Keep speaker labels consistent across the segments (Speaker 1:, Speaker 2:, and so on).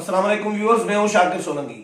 Speaker 1: अस्सलाम वालेकुम व्यूअर्स, मैं हूं शाकिर सोलंकी।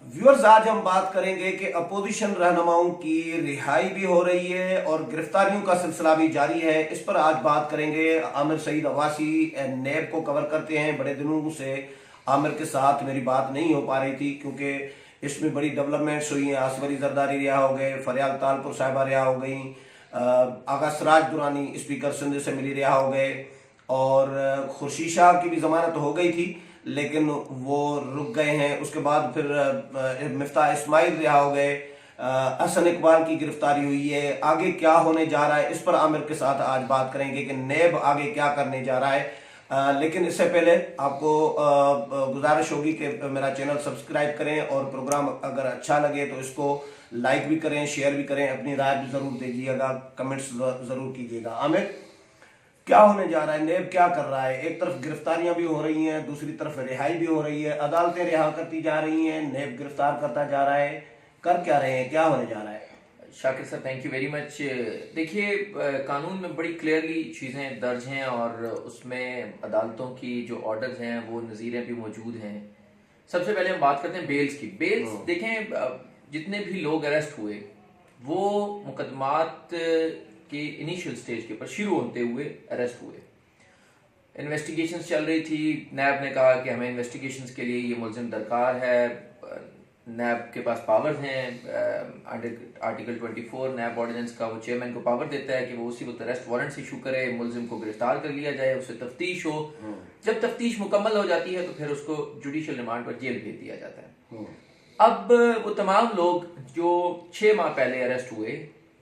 Speaker 1: व्यूअर्स, आज हम बात करेंगे कि अपोजिशन रहनुमाओं की रिहाई भी हो रही है और गिरफ्तारियों का सिलसिला भी जारी है। इस पर आज बात करेंगे। आमिर सईद अवासी नैब को कवर करते हैं। बड़े दिनों से आमिर के साथ मेरी बात नहीं हो पा रही थी क्योंकि इसमें बड़ी डेवलपमेंट्स हुई हैं। आसफ अली जरदारी रिहा हो गए, फरियाल तालपुर साहिबा रिहा हो गई, आगा सिराज दुरानी स्पीकर सिंध असेंबली रिहा हो गए और खुर्शीद शाह की भी जमानत हो गई थी लेकिन वो रुक गए हैं। उसके बाद फिर मिफ्ताह इस्माइल रिहा हो गए, हसन इकबाल की गिरफ्तारी हुई है। आगे क्या होने जा रहा है, इस पर आमिर के साथ आज बात करेंगे कि नैब आगे क्या करने जा रहा है। लेकिन इससे पहले आपको गुजारिश होगी कि मेरा चैनल सब्सक्राइब करें और प्रोग्राम अगर अच्छा लगे तो इसको लाइक भी करें, शेयर भी करें, अपनी राय भी जरूर दीजिएगा, कमेंट्स जरूर कीजिएगा। आमिर, क्या होने जा रहा है? नैब क्या कर रहा है? एक तरफ गिरफ्तारियां भी हो रही हैं, दूसरी तरफ रिहाई भी हो रही है, अदालतें रिहा करती जा रही हैं, नैब गिरफ्तार करता जा रहा है। कर क्या रहे हैं, क्या होने जा रहा है?
Speaker 2: Shakir sir, thank you very much. देखिए, कानून में बड़ी क्लियरली चीज़ें दर्ज हैं और उसमें अदालतों की जो ऑर्डर्स हैं वो नज़ीरें भी मौजूद हैं। सबसे पहले हम बात करते हैं बेल्स की। बेल्स देखें, जितने भी लोग अरेस्ट हुए वो मुकदमात के इनिशियल स्टेज के ऊपर शुरू होते हुए अरेस्ट हुए। इन्वेस्टिगेशंस चल रही थी। नैब ने कहा कि हमें इन्वेस्टिगेशंस के लिए ये मुलजिम दरकार है। नैब के पास पावर्स हैं। आर्टिकल 24 नैब ऑर्डिनेंस का वो चेयरमैन को पावर देता है कि वो उसी वक्त अरेस्ट वारंट इशू करे, मुलजिम को गिरफ्तार कर लिया जाए, उससे तफ्तीश हो। जब तफ्तीश मुकम्मल हो जाती है तो फिर उसको जुडिशियल रिमांड पर जेल भेज दिया जाता है। अब वो तमाम लोग जो 6 माह पहले अरेस्ट हुए,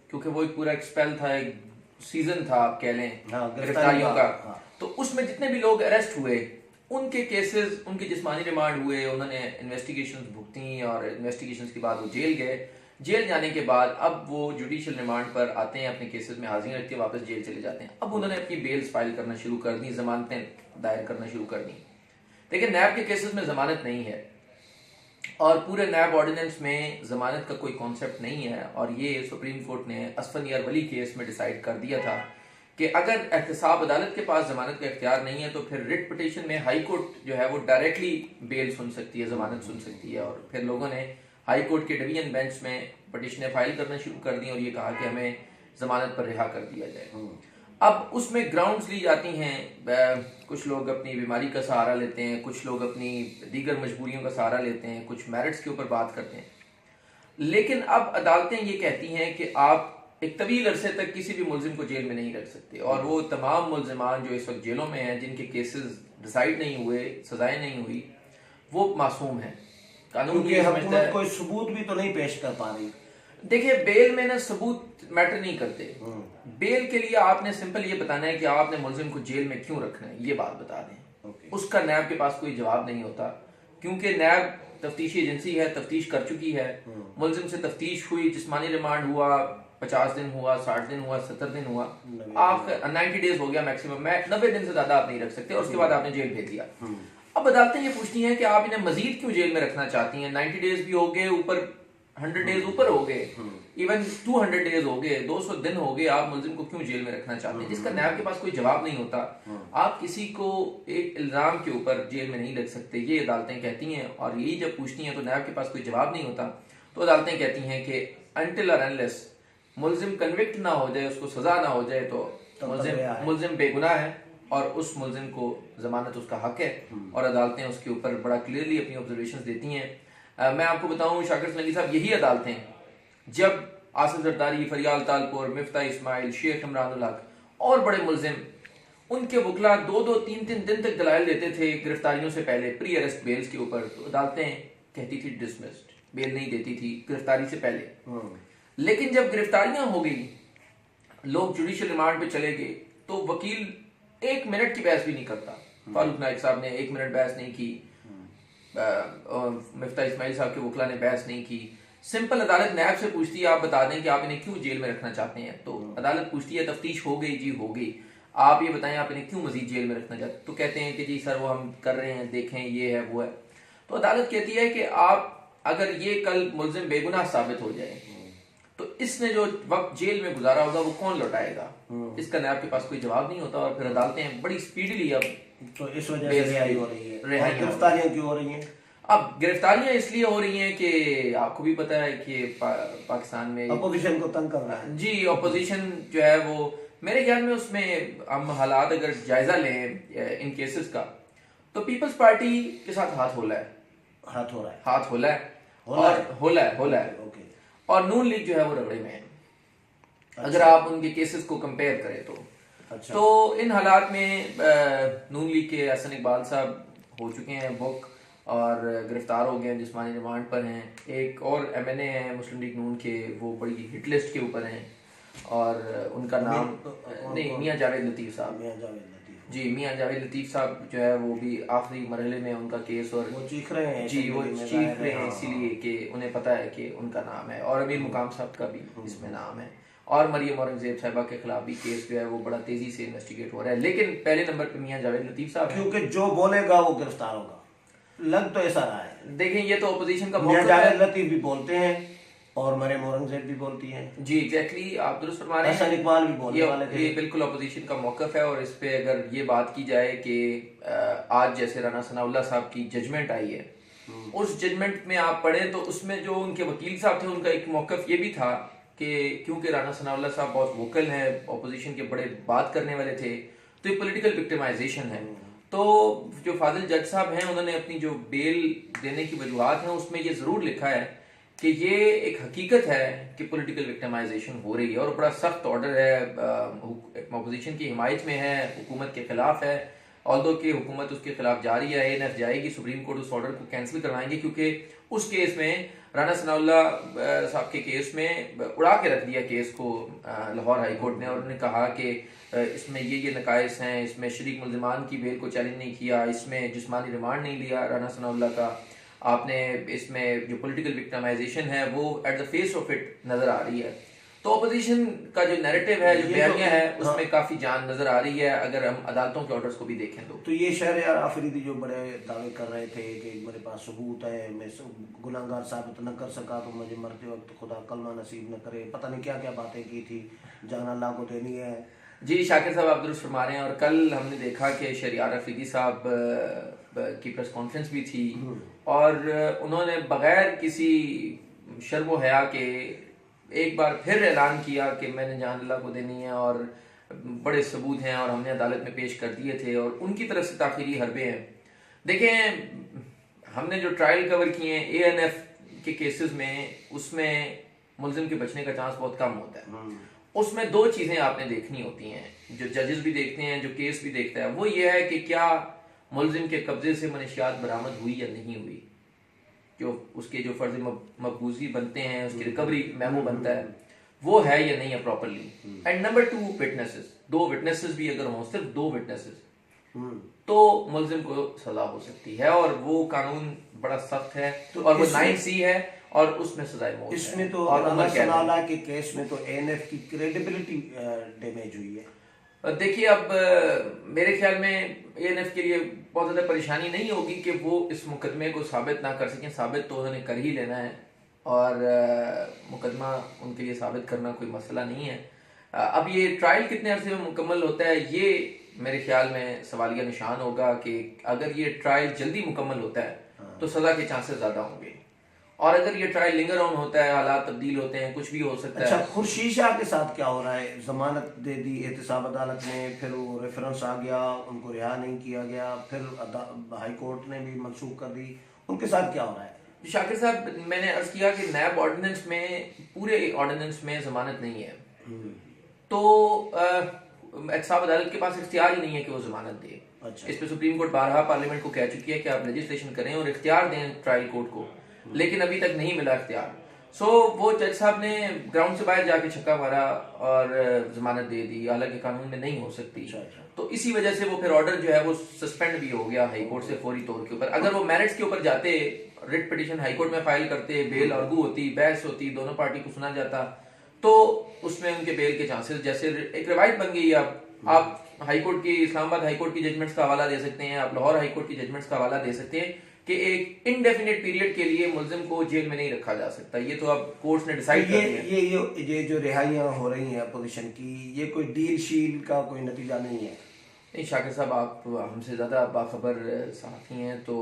Speaker 2: क्योंकि वो एक पूरा एक्सपेल था, एक सीजन था आप कह लें गिरफ्तारियों का, तो उसमें जितने भी लोग अरेस्ट हुए उनके केसेस, उनकी जिस्मानी रिमांड हुए, उन्होंने इन्वेस्टिगेशंस भुगती और इन्वेस्टिगेशंस के बाद वो जेल गए। जेल जाने के बाद अब वो जुडिशियल रिमांड पर आते हैं, अपने केसेस में हाजिर रख के वापस जेल चले जाते हैं। अब उन्होंने अपनी बेल्स फाइल करना शुरू कर दी, जमानतें दायर करना शुरू कर दी। लेकिन नैब के केसेस में जमानत नहीं है और पूरे नैब ऑर्डिनेंस में जमानत का कोई कॉन्सेप्ट नहीं है। और ये सुप्रीम कोर्ट ने असफन यार वली केस में डिसाइड कर दिया था कि अगर एहतसाब अदालत के पास जमानत का इख्तियार नहीं है तो फिर रिट पिटीशन में हाई कोर्ट जो है वो डायरेक्टली बेल सुन सकती है, जमानत सुन सकती है। और फिर लोगों ने हाई कोर्ट के डिवीजन बेंच में पिटीशनें फाइल करना शुरू कर दी और ये कहा कि हमें जमानत पर रिहा कर दिया जाए। अब उसमें ग्राउंड्स ली जाती हैं। कुछ लोग अपनी बीमारी का सहारा लेते हैं, कुछ लोग अपनी दीगर मजबूरियों का सहारा लेते हैं, कुछ मेरिट्स के ऊपर बात करते हैं। लेकिन अब अदालतें ये कहती हैं कि आप एक तवील अरसे तक किसी भी मुलजिम को जेल में नहीं रख सकते। और वो तमाम मुलजिमान जो इस वक्त जेलों में हैं, जिनके केसेस डिसाइड नहीं हुए, सजाएं नहीं हुई, वो मासूम हैं।
Speaker 1: कानून ये समझता है कोई सबूत भी तो नहीं पेश कर पा रही।
Speaker 2: देखिए, बेल में ना सबूत मैटर नहीं करते। बेल के लिए आपने सिंपल ये बताना है कि आपने मुलजिम को जेल में क्यों रखना है, ये बात बता दें। उसका नैब के पास कोई जवाब नहीं होता क्योंकि नैब तफ्तीशी एजेंसी है, तफ्तीश कर चुकी है। मुलजिम से तफ्तीश हुई, जिस्मानी रिमांड हुआ, 50 दिन हुआ, 60 दिन हुआ, 70 दिन हुआ, आप 90 डेज हो गया मैक्सिमम। मैं 90 दिन से ज्यादा आप नहीं रख सकते और उसके बाद आपने जेल भेज दिया। अब अदालतें ये पूछती हैं कि आप इन्हें मजीद क्यों जेल में रखना चाहती हैं। 90 डेज भी हो गए, ऊपर 100 डेज ऊपर हो गए, इवन 200 डेज हो गए, 200 दिन हो गए, आप मुलजिम को क्यों जेल में रखना चाहते हैं, जिसका नैब के पास कोई जवाब नहीं होता। आप किसी को एक इल्जाम के ऊपर जेल में नहीं रख सकते, ये अदालतें कहती हैं। और यही जब पूछती हैं तो नैब के पास कोई जवाब नहीं होता, तो अदालतें कहती हैं कि अनटिल और अनलेस मुलजिम कन्विक्ट ना हो जाए, उसको सजा ना हो जाए, तो मुलजिम बेगुनाह है और उस मुलजिम को जमानत उसका हक है। और अदालतें उसके ऊपर बड़ा क्लियरली अपनी ऑब्जर्वेशंस देती हैं। मैं आपको बताऊं शाकिर सोलंकी साहब, यही अदालतें जब आसिफ जरदारी, फरियाल तालपुर, मिफ्ताह इस्माइल, शेख इमरानुल हक और बड़े मुलजिम, उनके वकला 2-2, 3-3 दिन तक दलाइल देते थे गिरफ्तारियों से पहले, प्री अरेस्ट बेल्स के ऊपर, तो अदालतें कहती थी डिसमिस्ड, बेल नहीं देती थी गिरफ्तारी से पहले। लेकिन जब गिरफ्तारियां हो गई, लोग जुडिशियल रिमांड पे चले गए, तो वकील 1 मिनट की बहस भी नहीं करता। फारूक नाइक साहब ने 1 मिनट बहस नहीं की, मिफ्ताह इस्माइल साहब के वकला ने बहस नहीं की। सिंपल अदालत नैब से पूछती है, आप बता दें कि आप इन्हें क्यों जेल में रखना चाहते हैं। तो अदालत पूछती है, तफ्तीश हो गई? जी हो गई। आप ये बताएं आप इन्हें क्यों मजीद जेल में रखना चाहते हैं? तो कहते हैं कि जी सर वो हम कर रहे हैं, देखें ये है वो है। तो अदालत कहती है कि आप अगर ये कल मुलजिम बेगुनाह साबित हो जाए तो इसने जो वक्त जेल में गुजारा होगा वो कौन लौटाएगा। इसका नैब के पास कोई जवाब नहीं होता और फिर अदालतें बड़ी स्पीडली अब
Speaker 1: तो इस वजह से रिहाई हो रही है।
Speaker 2: रिहाइयां हो रही
Speaker 1: गिरफ्तारियां क्यों हो रही हैं?
Speaker 2: अब गिरफ्तारियां इसलिए हो रही हैं कि आपको भी पता है कि पाकिस्तान में
Speaker 1: अपोजिशन को तंग कर रहा है।
Speaker 2: जी अपोजिशन जो है वो मेरे ख्याल में उसमें हम हालात अगर जायजा लें इन केसेस का तो पीपल्स पार्टी के साथ हाथ होला है,
Speaker 1: हाथ हो रहा है।
Speaker 2: हाथ होला है
Speaker 1: होला
Speaker 2: और
Speaker 1: है।
Speaker 2: होला है
Speaker 1: ओके।
Speaker 2: और नून लीग जो है वो रगड़े में है अगर
Speaker 1: अच्छा।
Speaker 2: आप उनके केसेस को कंपेयर करें तो।
Speaker 1: अच्छा।
Speaker 2: तो इन हालात में नून लीग के हसन इकबाल साहब हो चुके हैं बुक और गिरफ्तार हो गए हैं, जिस्मानी रिमांड पर हैं। एक और एमएनए हैं मुस्लिम लीग नून के, वो बड़ी हिट लिस्ट के ऊपर हैं और उनका नाम नहीं मियां जावेद लतीफ़ साहब।
Speaker 1: मियां जावेद लतीफ।
Speaker 2: जी मियां जावेद लतीफ़ साहब जो है वो भी आखिरी मरहले में उनका केस और
Speaker 1: वो चीख रहे हैं।
Speaker 2: जी वो
Speaker 1: में
Speaker 2: चीख
Speaker 1: जाहिर
Speaker 2: रहे
Speaker 1: है,
Speaker 2: हैं
Speaker 1: हाँ।
Speaker 2: इसीलिए कि उन्हें पता है कि उनका नाम है और अमीर मुकाम साहब का भी इसमें नाम है और मरियम औरंगजेब साहिबा के खिलाफ भी केस जो है वो बड़ा तेजी से इन्वेस्टिगेट हो रहा है। लेकिन पहले नंबर पे मियां जावेद लतीफ़ साहब हैं।
Speaker 1: क्योंकि जो बोलेगा वो गिरफ्तार होगा, लग तो ऐसा रहा है।
Speaker 2: देखें ये तो अपोजिशन का
Speaker 1: मियां
Speaker 2: मौक़िफ़
Speaker 1: जावेद
Speaker 2: है।
Speaker 1: लतीफ भी बोलते हैं और मरियम औरंगजेब भी बोलती हैं।
Speaker 2: जी एग्जैक्टली आप दुरुस्त फरमा रहे
Speaker 1: हसन
Speaker 2: हैं।
Speaker 1: इकबाल भी बोलने वाले थे।
Speaker 2: ये बिल्कुल अपोजिशन का मौक़िफ़ है और इस पे अगर ये बात की जाए कि आज जैसे राना सनाउल्लाह साहब की जजमेंट आई है, उस जजमेंट में आप पढ़ें तो उसमें जो उनके वकील साहब थे उनका एक मौक़िफ़ ये भी था कि क्योंकि राना सनाउल्लाह साहब बहुत वोकल हैं, अपोजिशन के बड़े बात करने वाले थे, तो ये पॉलिटिकल विक्टिमाइजेशन है। तो जो फाजिल जज साहब हैं उन्होंने अपनी जो बेल देने की वजूहात हैं उसमें ये ज़रूर लिखा है कि ये एक हकीकत है कि पॉलिटिकल विक्टिमाइजेशन हो रही है और बड़ा सख्त ऑर्डर है, अपोजिशन की हिमायत में है, हुकूमत के खिलाफ है। ऑल्दो कि हुकूमत उसके खिलाफ जारी है, एएनएफ जाएगी, सुप्रीम कोर्ट उस ऑर्डर को कैंसिल करवाएंगे क्योंकि उस केस में राना सनाउल्लाह साहब के केस में उड़ा के रख दिया केस को लाहौर हाई कोर्ट ने और उन्होंने कहा कि इसमें ये नकाइस हैं, इसमें शरीक मुल्ज़िमान की बेल को चैलेंज नहीं किया, इसमें जिस्मानी रिमांड नहीं लिया राना सनाउल्लाह का, आपने इसमें जो पॉलिटिकल विक्टिमाइजेशन है वो at the face of it नजर आ रही है। तो अपोजिशन का जो नैरेटिव है, जो बयानिया है, उसमें काफी जान नजर आ रही है अगर हम अदालतों के ऑर्डर्स को भी देखें तो।
Speaker 1: ये शहरयार आफरीदी जो बड़े दावे कर रहे थे कि मेरे पास सबूत है, मैं गुनाहगार साबित न कर सका तो मुझे मरते वक्त खुदा कलमा नसीब न करे, पता नहीं क्या क्या बातें की थी, जान अल्लाह को देनी है।
Speaker 2: जी शाकिर साहब आप दुरुस्त फरमा रहे हैं और कल हमने देखा कि शहरयार आफरीदी साहब की प्रेस कॉन्फ्रेंस भी थी और उन्होंने बगैर किसी शर्म व हया के एक बार फिर ऐलान किया कि मैंने जान अल्लाह को देनी है और बड़े सबूत हैं और हमने अदालत में पेश कर दिए थे और उनकी तरफ से ताखीरी हरबे हैं। देखें हमने जो ट्रायल कवर किए हैं एएनएफ के केसेस में, उसमें मुल्जिम के बचने का चांस बहुत कम होता है। उसमें दो चीजें आपने देखनी होती हैं, जो जजेस भी देखते हैं, जो केस भी देखता है, वो ये है कि क्या मुल्जिम के कब्जे से मनशियात बरामद हुई या नहीं हुई, जो उसके जो फर्ज मकबूजी बनते हैं, उसकी रिकवरी मेमो बनता है, वो है या नहीं है प्रॉपरली। एंड नंबर 2 विटनेसेस, दो विटनेसेस भी अगर हों, सिर्फ दो विटनेसेस, तो मुल्जिम को सजा हो सकती है और वो कानून बड़ा सख्त है
Speaker 1: तो
Speaker 2: और वो 9C है और उसमें सजाए मौत है।
Speaker 1: इसमें तो
Speaker 2: और
Speaker 1: राना सनाउल्लाह के केस में तो एएनएफ की क्रेडिबिलिटी डैमेज हुई है।
Speaker 2: देखिए अब मेरे ख्याल में एएनएफ के लिए बहुत ज़्यादा परेशानी नहीं होगी कि वो इस मुकदमे को साबित ना कर सकें, साबित तो उन्होंने कर ही लेना है और मुकदमा उनके लिए साबित करना कोई मसला नहीं है। अब ये ट्रायल कितने अरसे में मुकम्मल होता है, ये मेरे ख्याल में सवालिया निशान होगा कि अगर ये ट्रायल जल्दी मुकम्मल होता है तो सज़ा के चांसेस ज़्यादा होंगे और अगर ये ट्रायल लिंगर ऑन होता है, हालात तब्दील होते हैं, कुछ भी हो सकता है।
Speaker 1: अच्छा, खुर्शीद शाह के साथ क्या हो रहा है? जमानत दे दी एहतसाब अदालत ने, फिर वो रेफरेंस आ गया, उनको रिहा नहीं किया गया, फिर हाई कोर्ट ने भी मनसूख कर दी, उनके साथ क्या हो रहा है?
Speaker 2: शाकिर साहब मैंने अर्ज किया कि नैब ऑर्डिनेंस में, पूरे ऑर्डिनेंस में जमानत नहीं है, तो एहतसाब अदालत के पास इख्तियार ही नहीं है कि वो जमानत दे।
Speaker 1: अच्छा।
Speaker 2: इस पे सुप्रीम कोर्ट बारहा पार्लियामेंट को कह चुकी है कि आप लेजिस्लेशन करें और इख्तियार दें ट्रायल कोर्ट को, लेकिन अभी तक नहीं मिला इख्तियार। सो वो जज साहब ने ग्राउंड से बाहर जाके छक्का मारा और जमानत दे दी, हालांकि कानून में नहीं हो सकती। तो इसी वजह से वो फिर ऑर्डर जो है वो सस्पेंड भी हो गया हाई कोर्ट से फौरी तौर के ऊपर। अगर वो मेरिट्स के ऊपर जाते, रिट पिटीशन हाई कोर्ट में फाइल करते, बेल अर्गू होती, बहस होती, दोनों पार्टी को सुना जाता, तो उसमें उनके बेल के चांसेस, जैसे एक रिवायत बन गई। अब आप हाई कोर्ट की, इस्लामाबाद हाई कोर्ट की जजमेंट्स का हवाला दे सकते हैं, आप लाहौर हाई कोर्ट की जजमेंट्स का हवाला दे सकते हैं कि एक इनडेफिनेट पीरियड के लिए मुल्जिम को जेल में नहीं रखा जा सकता। ये तो अब कोर्ट ने डिसाइड कर दिया।
Speaker 1: ये जो रिहाइयां हो रही हैं अपोजिशन की, ये कोई डील शील का कोई नतीजा नहीं है?
Speaker 2: नहीं शाकिर साहब, आप हमसे ज़्यादा बाखबर सहाफ़ी हैं, तो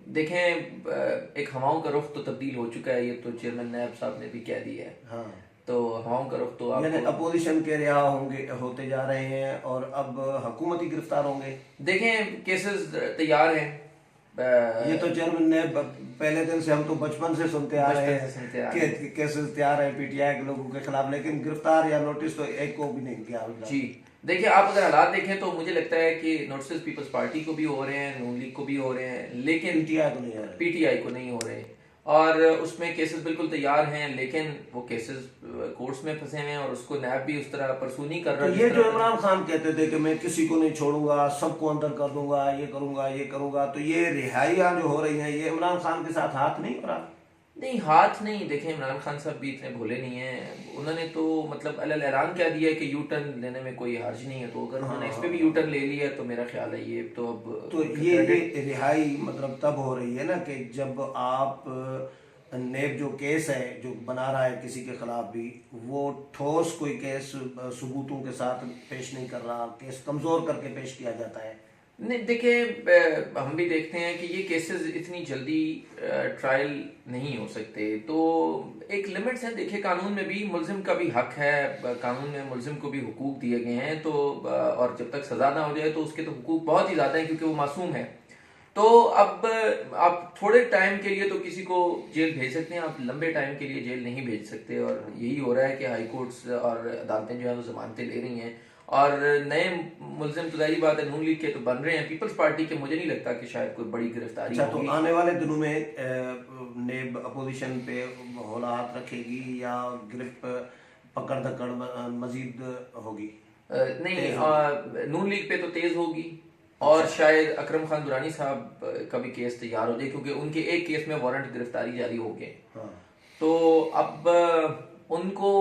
Speaker 2: देखें एक हवाओं का रुख तो तब्दील हो चुका है, ये तो चेयरमैन नायब साहब ने भी कह दिया है।
Speaker 1: हाँ,
Speaker 2: तो हवाओं का रुख तो
Speaker 1: यानी
Speaker 2: आपको
Speaker 1: अपोजिशन के रिहा होंगे होते जा रहे हैं और अब हुकूमती गिरफ्तार होंगे।
Speaker 2: देखें, केसेस तैयार हैं।
Speaker 1: ये तो चेयरमैन ने पहले दिन से, हम तो बचपन से सुनते आ रहे
Speaker 2: बचपन से सुनते आ
Speaker 1: हैं कि केसेस तैयार है पीटीआई के लोगों के खिलाफ, लेकिन गिरफ्तार या नोटिस तो एक को भी नहीं किया अभी तक।
Speaker 2: जी देखिए, आप अगर हालात देखें तो मुझे लगता है कि नोटिस पीपल्स पार्टी को भी हो रहे हैं, नून लीग को भी हो रहे हैं, लेकिन
Speaker 1: पीटीआई को नहीं आ रहे।
Speaker 2: पीटीआई को नहीं हो रहे। और उसमें केसेस बिल्कुल तैयार हैं, लेकिन वो केसेस कोर्ट्स में फंसे हुए हैं और उसको नैब भी उस तरह परसू नहीं कर रहा।
Speaker 1: तो ये जो इमरान खान कहते थे कि मैं किसी को नहीं छोड़ूंगा, सबको अंदर कर दूंगा, ये करूंगा, तो ये रिहाइयां जो हो रही हैं, ये इमरान खान के साथ हाथ नहीं हो रहा?
Speaker 2: नहीं, हाथ नहीं। देखें, इमरान खान साहब भी इतने भोले नहीं हैं। उन्होंने तो मतलब अलग ऐलान क्या दिया है कि यू टर्न लेने में कोई हर्ज नहीं है, तो अगर उन्होंने इस पे भी यू टर्न ले लिया तो मेरा ख्याल है ये तो अब
Speaker 1: तो ये रिहाई मतलब तब हो रही है ना कि जब आप नेब जो केस है जो बना रहा है किसी के खिलाफ भी, वो ठोस कोई केस सबूतों के साथ पेश नहीं कर रहा, केस कमजोर करके पेश किया जाता है।
Speaker 2: नहीं देखिए, हम भी देखते हैं कि ये केसेस इतनी जल्दी ट्रायल नहीं हो सकते, तो एक लिमिट्स है। देखिए, कानून में भी मुल्जिम का भी हक है, कानून में मुल्जिम को भी हुकूक दिए गए हैं, तो और जब तक सजा ना हो जाए तो उसके तो हुकूक बहुत ही ज़्यादा हैं क्योंकि वो मासूम है। तो अब आप थोड़े टाइम के लिए तो किसी को जेल भेज सकते हैं, आप लंबे टाइम के लिए जेल नहीं भेज सकते, और यही हो रहा है कि हाई कोर्ट्स और अदालतें जो है वो जमानतें ले रही हैं, और नए मुल्जिम तो जाहिर बात है नून लीग के तो बन रहे हैं। पीपल्स पार्टी के मुझे नहीं लगता कि शायद कोई बड़ी गिरफ्तारी
Speaker 1: अच्छा, तो
Speaker 2: होगी।
Speaker 1: आने वाले दिनों में नेब अपोजिशन पे हौला हाथ रखेगी या गिरफ्त पकड़ दकड़ मजीद होगी?
Speaker 2: नहीं, नून लीग पे तो तेज होगी, और शायद अकरम खान दुरानी साहब का भी केस तैयार हो जाए क्योंकि उनके एक केस में वारंट गिरफ्तारी जारी हो गए।
Speaker 1: हाँ।
Speaker 2: तो अब उनको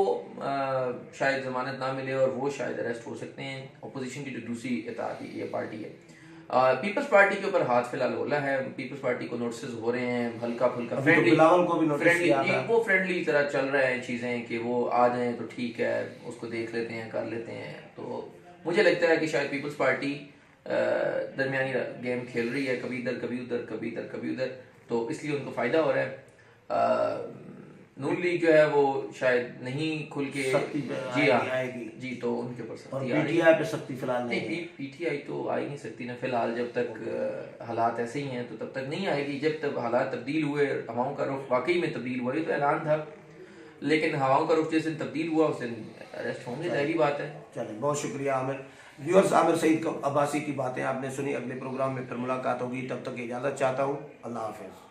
Speaker 2: शायद जमानत ना मिले और वो शायद अरेस्ट हो सकते हैं। अपोजिशन की जो दूसरी इत्तेहादी ये पार्टी है, पीपल्स पार्टी के ऊपर हाथ फिलहाल होला है। पीपल्स पार्टी को नोटिस हो रहे हैं, हल्का फुल्का फ्रेंडली,
Speaker 1: बिलावल को भी नोटिस किया था।
Speaker 2: वो फ्रेंडली तरह चल रहा है चीजें कि वो आ जाएं तो ठीक है, उसको देख लेते हैं, कर लेते हैं। तो मुझे लगता है कि शायद पीपल्स पार्टी दरमियानी गेम खेल रही है, कभी इधर कभी उधर, कभी इधर कभी उधर, तो इसलिए उनको फायदा हो रहा है। नून लीग जो है वो शायद नहीं खुल के जी
Speaker 1: आएगी
Speaker 2: जी, तो उनके ऊपर
Speaker 1: और
Speaker 2: सख्ती आ रही है।
Speaker 1: पीटीआई पे सख्ती फिलहाल नहीं है।
Speaker 2: पीटीआई तो आ ही नहीं सकती ना फिलहाल, जब तक हालात ऐसे ही हैं तो तब तक नहीं आएगी। जब तक हालात तब्दील हुए, हवाओं का रुख वाकई में तब्दील हुआ, ये तो ऐलान था, लेकिन हवाओं का रुख जिस दिन तब्दील हुआ उस दिन अरेस्ट होंगे, जाहिर बात है।
Speaker 1: चलें, बहुत शुक्रिया आमिर। व्यूअर्स, आमिर सईद अब्बासी की बातें आपने सुनी। अगले प्रोग्राम में फिर मुलाकात होगी, तब तक इजाज़त चाहता हूँ। अल्लाह हाफिज़।